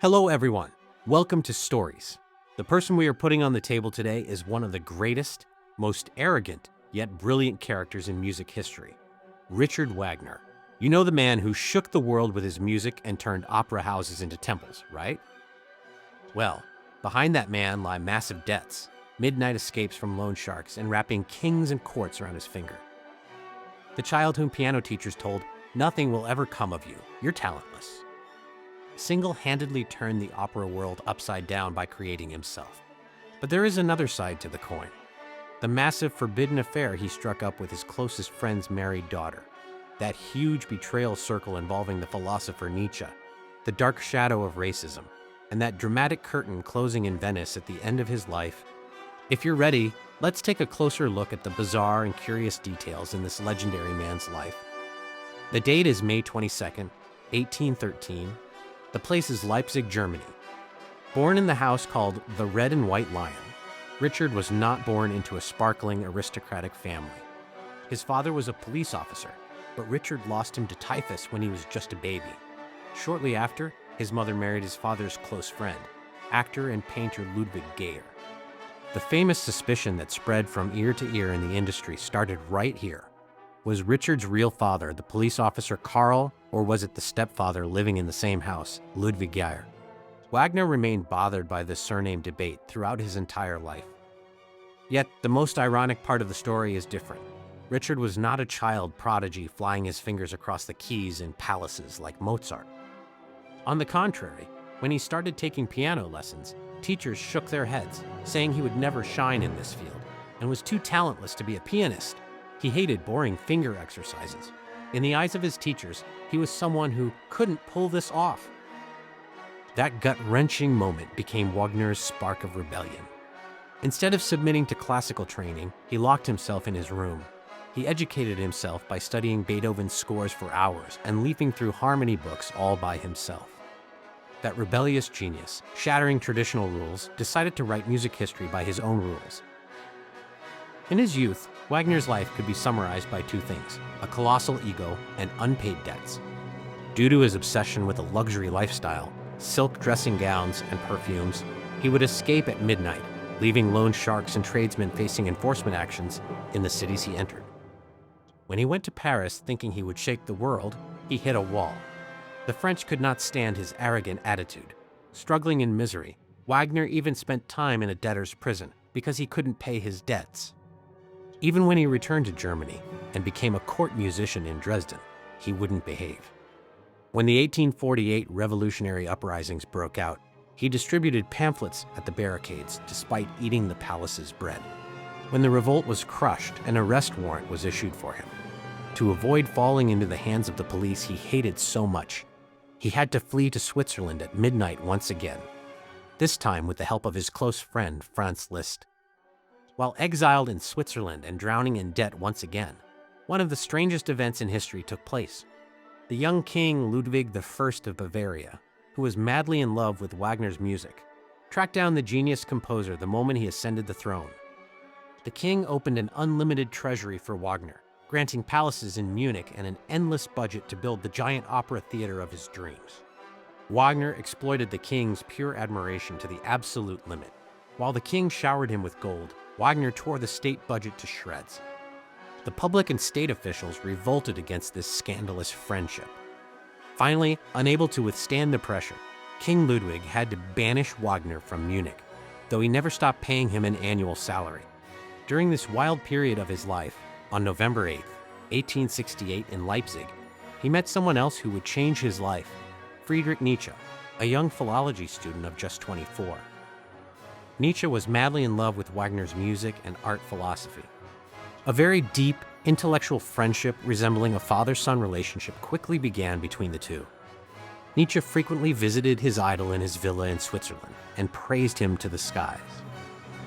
Hello, everyone. Welcome to Stories. The person we are putting on the table today is one of the greatest, most arrogant, yet brilliant characters in music history, Richard Wagner. You know the man who shook the world with his music and turned opera houses into temples, right? Well, behind that man lie massive debts, midnight escapes from loan sharks, and wrapping kings and courts around his finger. The child whom piano teachers told, "Nothing will ever come of you, you're talentless," single-handedly turned the opera world upside down by creating himself. But there is another side to the coin. The massive forbidden affair he struck up with his closest friend's married daughter. That huge betrayal circle involving the philosopher Nietzsche. The dark shadow of racism. And that dramatic curtain closing in Venice at the end of his life. If you're ready, let's take a closer look at the bizarre and curious details in this legendary man's life. The date is May 22nd, 1813. The place is Leipzig, Germany. Born in the house called the Red and White Lion, Richard was not born into a sparkling aristocratic family. His father was a police officer, but Richard lost him to typhus when he was just a baby. Shortly after, his mother married his father's close friend, actor and painter Ludwig Geyer. The famous suspicion that spread from ear to ear in the industry started right here. Was Richard's real father the police officer Karl, or was it the stepfather living in the same house, Ludwig Geyer? Wagner remained bothered by this surname debate throughout his entire life. Yet, the most ironic part of the story is different. Richard was not a child prodigy flying his fingers across the keys in palaces like Mozart. On the contrary, when he started taking piano lessons, teachers shook their heads, saying he would never shine in this field, and was too talentless to be a pianist. He hated boring finger exercises. In the eyes of his teachers, he was someone who couldn't pull this off. That gut-wrenching moment became Wagner's spark of rebellion. Instead of submitting to classical training, he locked himself in his room. He educated himself by studying Beethoven's scores for hours and leafing through harmony books all by himself. That rebellious genius, shattering traditional rules, decided to write music history by his own rules. In his youth, Wagner's life could be summarized by two things: a colossal ego and unpaid debts. Due to his obsession with a luxury lifestyle, silk dressing gowns and perfumes, he would escape at midnight, leaving loan sharks and tradesmen facing enforcement actions in the cities he entered. When he went to Paris thinking he would shake the world, he hit a wall. The French could not stand his arrogant attitude. Struggling in misery, Wagner even spent time in a debtor's prison because he couldn't pay his debts. Even when he returned to Germany and became a court musician in Dresden, he wouldn't behave. When the 1848 revolutionary uprisings broke out, he distributed pamphlets at the barricades despite eating the palace's bread. When the revolt was crushed, an arrest warrant was issued for him. To avoid falling into the hands of the police he hated so much, he had to flee to Switzerland at midnight once again, this time with the help of his close friend Franz Liszt. While exiled in Switzerland and drowning in debt once again, one of the strangest events in history took place. The young king Ludwig I of Bavaria, who was madly in love with Wagner's music, tracked down the genius composer the moment he ascended the throne. The king opened an unlimited treasury for Wagner, granting palaces in Munich and an endless budget to build the giant opera theater of his dreams. Wagner exploited the king's pure admiration to the absolute limit. While the king showered him with gold, Wagner tore the state budget to shreds. The public and state officials revolted against this scandalous friendship. Finally, unable to withstand the pressure, King Ludwig had to banish Wagner from Munich, though he never stopped paying him an annual salary. During this wild period of his life, on November 8, 1868 in Leipzig, he met someone else who would change his life, Friedrich Nietzsche, a young philology student of just 24. Nietzsche was madly in love with Wagner's music and art philosophy. A very deep, intellectual friendship resembling a father-son relationship quickly began between the two. Nietzsche frequently visited his idol in his villa in Switzerland and praised him to the skies.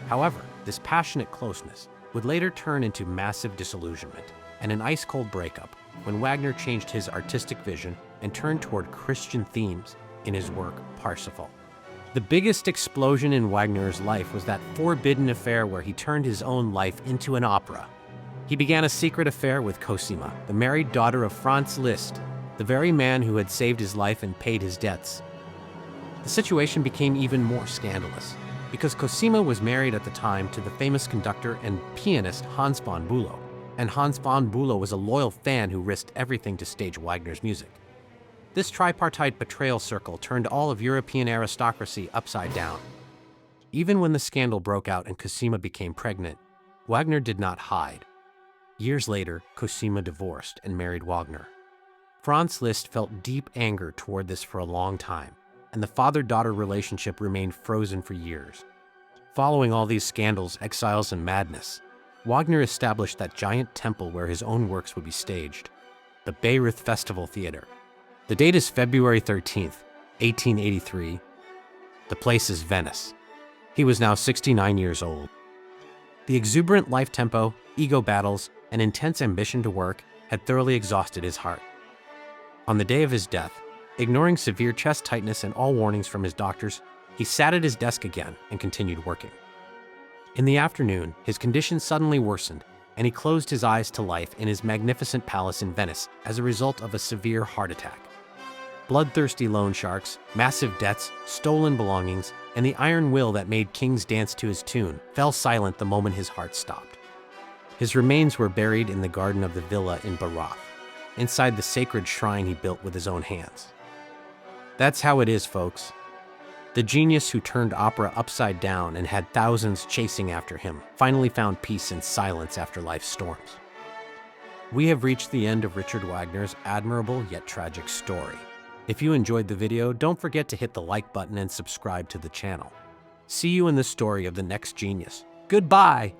However, this passionate closeness would later turn into massive disillusionment and an ice-cold breakup when Wagner changed his artistic vision and turned toward Christian themes in his work Parsifal. The biggest explosion in Wagner's life was that forbidden affair where he turned his own life into an opera. He began a secret affair with Cosima, the married daughter of Franz Liszt, the very man who had saved his life and paid his debts. The situation became even more scandalous, because Cosima was married at the time to the famous conductor and pianist Hans von Bülow, and Hans von Bülow was a loyal fan who risked everything to stage Wagner's music. This tripartite betrayal circle turned all of European aristocracy upside down. Even when the scandal broke out and Cosima became pregnant, Wagner did not hide. Years later, Cosima divorced and married Wagner. Franz Liszt felt deep anger toward this for a long time, and the father-daughter relationship remained frozen for years. Following all these scandals, exiles, and madness, Wagner established that giant temple where his own works would be staged, the Bayreuth Festival Theater. The date is February 13th, 1883. The place is Venice. He was now 69 years old. The exuberant life tempo, ego battles, and intense ambition to work had thoroughly exhausted his heart. On the day of his death, ignoring severe chest tightness and all warnings from his doctors, he sat at his desk again and continued working. In the afternoon, his condition suddenly worsened, and he closed his eyes to life in his magnificent palace in Venice as a result of a severe heart attack. Bloodthirsty loan sharks, massive debts, stolen belongings, and the iron will that made kings dance to his tune fell silent the moment his heart stopped. His remains were buried in the garden of the villa in Bayreuth, inside the sacred shrine he built with his own hands. That's how it is, folks. The genius who turned opera upside down and had thousands chasing after him finally found peace and silence after life's storms. We have reached the end of Richard Wagner's admirable yet tragic story. If you enjoyed the video, don't forget to hit the like button and subscribe to the channel. See you in the story of the next genius. Goodbye!